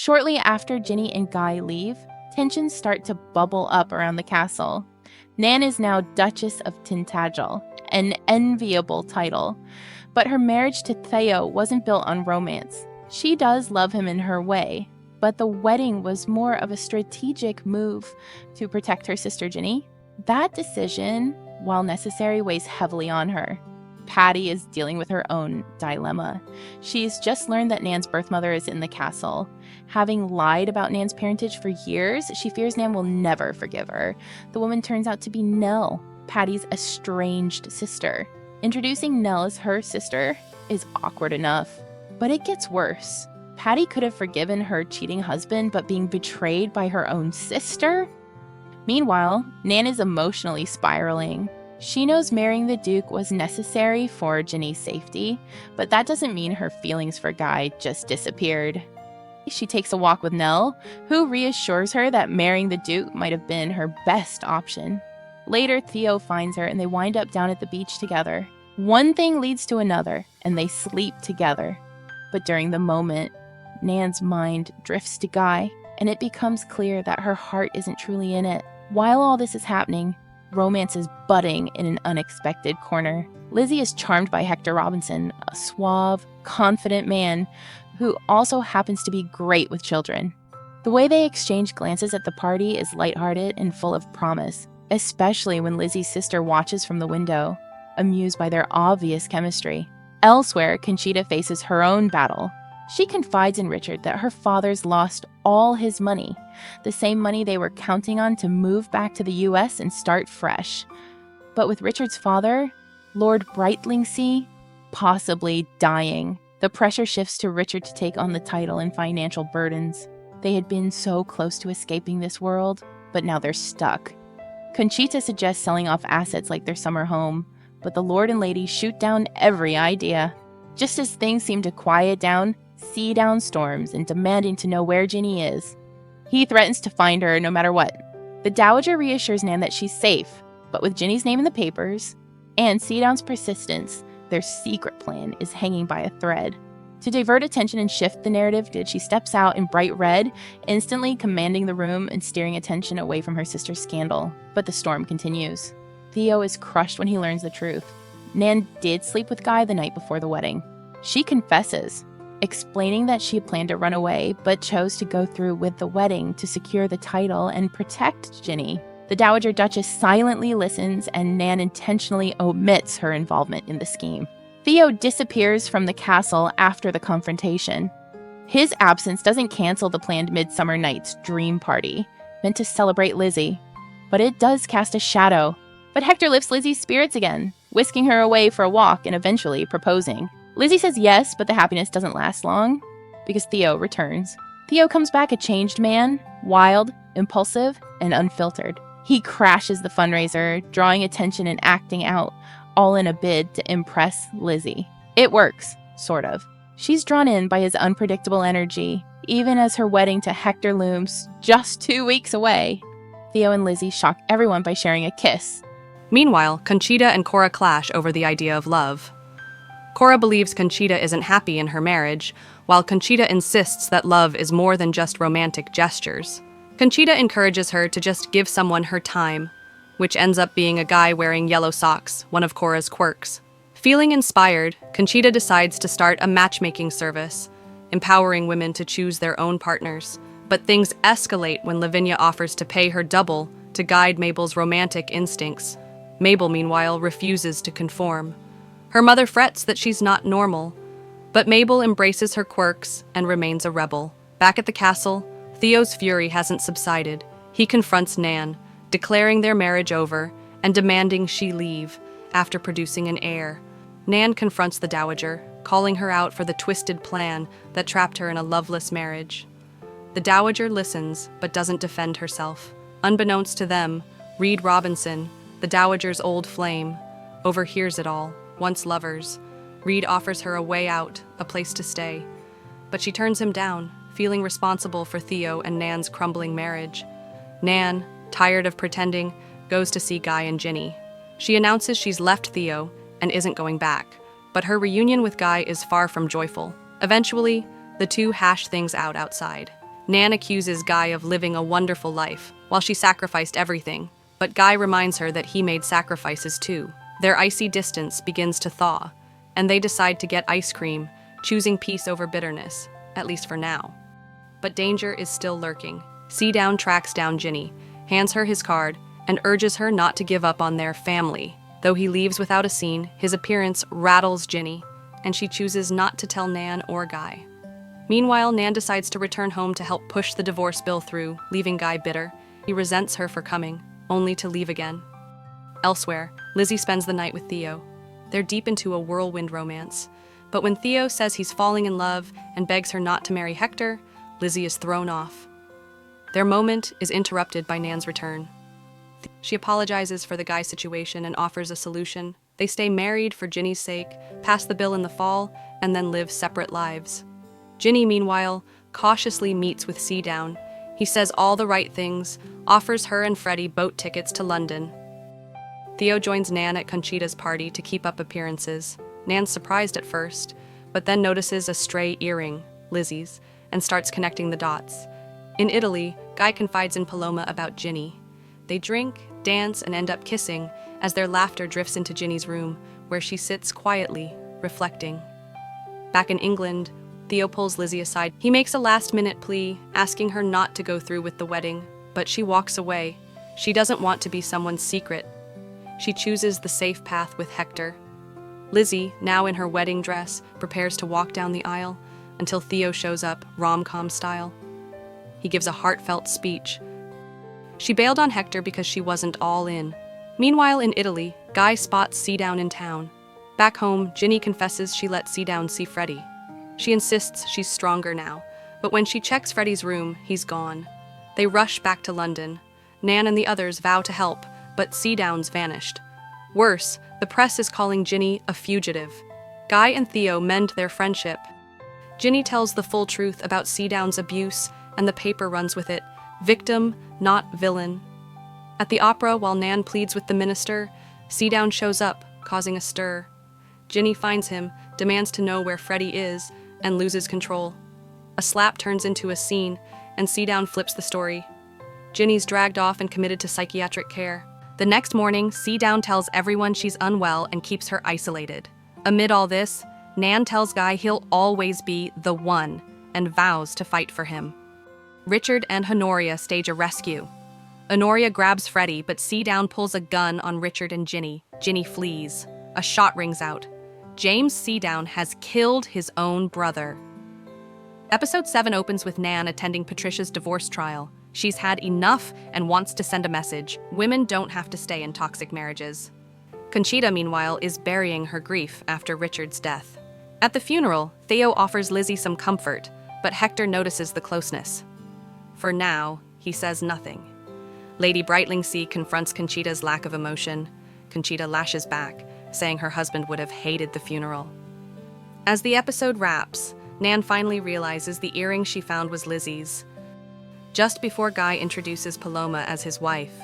Shortly after Ginny and Guy leave, tensions start to bubble up around the castle. Nan is now Duchess of Tintagel, an enviable title, but her marriage to Theo wasn't built on romance. She does love him in her way, but the wedding was more of a strategic move to protect her sister Ginny. That decision, while necessary, weighs heavily on her. Patty is dealing with her own dilemma. She's just learned that Nan's birth mother is in the castle. Having lied about Nan's parentage for years, she fears Nan will never forgive her. The woman turns out to be Nell, Patty's estranged sister. Introducing Nell as her sister is awkward enough, but it gets worse. Patty could have forgiven her cheating husband, but being betrayed by her own sister? Meanwhile, Nan is emotionally spiraling. She knows marrying the Duke was necessary for Ginny's safety, but that doesn't mean her feelings for Guy just disappeared. She takes a walk with Nell, who reassures her that marrying the Duke might have been her best option. Later, Theo finds her and they wind up down at the beach together. One thing leads to another, and they sleep together. But during the moment, Nan's mind drifts to Guy, and it becomes clear that her heart isn't truly in it. While all this is happening, romance is budding in an unexpected corner. Lizzie is charmed by Hector Robinson, a suave, confident man who also happens to be great with children. The way they exchange glances at the party is lighthearted and full of promise, especially when Lizzie's sister watches from the window, amused by their obvious chemistry. Elsewhere, Conchita faces her own battle. She confides in Richard that her father's lost all his money, the same money they were counting on to move back to the US and start fresh. But with Richard's father, Lord Brightlingsea, possibly dying, the pressure shifts to Richard to take on the title and financial burdens. They had been so close to escaping this world, but now they're stuck. Conchita suggests selling off assets like their summer home, but the Lord and Lady shoot down every idea. Just as things seem to quiet down, sea down storms and demanding to know where Ginny is. He threatens to find her no matter what. The Dowager reassures Nan that she's safe, but with Ginny's name in the papers and Seadown's persistence, their secret plan is hanging by a thread. To divert attention and shift the narrative, she steps out in bright red, instantly commanding the room and steering attention away from her sister's scandal. But the storm continues. Theo is crushed when he learns the truth. Nan did sleep with Guy the night before the wedding. She confesses, explaining that she planned to run away, but chose to go through with the wedding to secure the title and protect Ginny. The Dowager Duchess silently listens, and Nan intentionally omits her involvement in the scheme. Theo disappears from the castle after the confrontation. His absence doesn't cancel the planned Midsummer Night's dream party, meant to celebrate Lizzie, but it does cast a shadow. But Hector lifts Lizzie's spirits again, whisking her away for a walk and eventually proposing. Lizzie says yes, but the happiness doesn't last long, because Theo returns. Theo comes back a changed man, wild, impulsive, and unfiltered. He crashes the fundraiser, drawing attention and acting out, all in a bid to impress Lizzie. It works, sort of. She's drawn in by his unpredictable energy, even as her wedding to Hector looms just 2 weeks away. Theo and Lizzie shock everyone by sharing a kiss. Meanwhile, Conchita and Cora clash over the idea of love. Cora believes Conchita isn't happy in her marriage, while Conchita insists that love is more than just romantic gestures. Conchita encourages her to just give someone her time, which ends up being a guy wearing yellow socks, one of Cora's quirks. Feeling inspired, Conchita decides to start a matchmaking service, empowering women to choose their own partners. But things escalate when Lavinia offers to pay her double to guide Mabel's romantic instincts. Mabel, meanwhile, refuses to conform. Her mother frets that she's not normal, but Mabel embraces her quirks and remains a rebel. Back at the castle, Theo's fury hasn't subsided. He confronts Nan, declaring their marriage over and demanding she leave after producing an heir. Nan confronts the Dowager, calling her out for the twisted plan that trapped her in a loveless marriage. The Dowager listens, but doesn't defend herself. Unbeknownst to them, Reed Robinson, the Dowager's old flame, overhears it all. Once lovers, Reed offers her a way out, a place to stay. But she turns him down, feeling responsible for Theo and Nan's crumbling marriage. Nan, tired of pretending, goes to see Guy and Ginny. She announces she's left Theo and isn't going back, but her reunion with Guy is far from joyful. Eventually, the two hash things out outside. Nan accuses Guy of living a wonderful life, while she sacrificed everything, but Guy reminds her that he made sacrifices too. Their icy distance begins to thaw, and they decide to get ice cream, choosing peace over bitterness, at least for now. But danger is still lurking. Seadown tracks down Ginny, hands her his card, and urges her not to give up on their family. Though he leaves without a scene, his appearance rattles Ginny, and she chooses not to tell Nan or Guy. Meanwhile, Nan decides to return home to help push the divorce bill through, leaving Guy bitter. He resents her for coming, only to leave again. Elsewhere, Lizzie spends the night with Theo. They're deep into a whirlwind romance. But when Theo says he's falling in love and begs her not to marry Hector, Lizzie is thrown off. Their moment is interrupted by Nan's return. She apologizes for the Guy situation and offers a solution. They stay married for Ginny's sake, pass the bill in the fall, and then live separate lives. Ginny, meanwhile, cautiously meets with Seadown. He says all the right things, offers her and Freddie boat tickets to London. Theo joins Nan at Conchita's party to keep up appearances. Nan's surprised at first, but then notices a stray earring, Lizzie's, and starts connecting the dots. In Italy, Guy confides in Paloma about Ginny. They drink, dance, and end up kissing as their laughter drifts into Ginny's room, where she sits quietly, reflecting. Back in England, Theo pulls Lizzie aside. He makes a last-minute plea, asking her not to go through with the wedding, but she walks away. She doesn't want to be someone's secret. She chooses the safe path with Hector. Lizzie, now in her wedding dress, prepares to walk down the aisle until Theo shows up, rom-com style. He gives a heartfelt speech. She bailed on Hector because she wasn't all in. Meanwhile, in Italy, Guy spots Seadown in town. Back home, Ginny confesses she let Seadown see Freddie. She insists she's stronger now, but when she checks Freddie's room, he's gone. They rush back to London. Nan and the others vow to help, but Seadown's vanished. Worse, the press is calling Ginny a fugitive. Guy and Theo mend their friendship. Ginny tells the full truth about Seadown's abuse, and the paper runs with it. Victim, not villain. At the opera, while Nan pleads with the minister, Seadown shows up, causing a stir. Ginny finds him, demands to know where Freddie is, and loses control. A slap turns into a scene, and Seadown flips the story. Ginny's dragged off and committed to psychiatric care. The next morning, Seadown tells everyone she's unwell and keeps her isolated. Amid all this, Nan tells Guy he'll always be the one, and vows to fight for him. Richard and Honoria stage a rescue. Honoria grabs Freddie, but Seadown pulls a gun on Richard and Ginny. Ginny flees. A shot rings out. James Seadown has killed his own brother. Episode 7 opens with Nan attending Patricia's divorce trial. She's had enough and wants to send a message. Women don't have to stay in toxic marriages. Conchita, meanwhile, is burying her grief after Richard's death. At the funeral, Theo offers Lizzie some comfort, but Hector notices the closeness. For now, he says nothing. Lady Brightlingsea confronts Conchita's lack of emotion. Conchita lashes back, saying her husband would have hated the funeral. As the episode wraps, Nan finally realizes the earring she found was Lizzie's. Just before Guy introduces Paloma as his wife,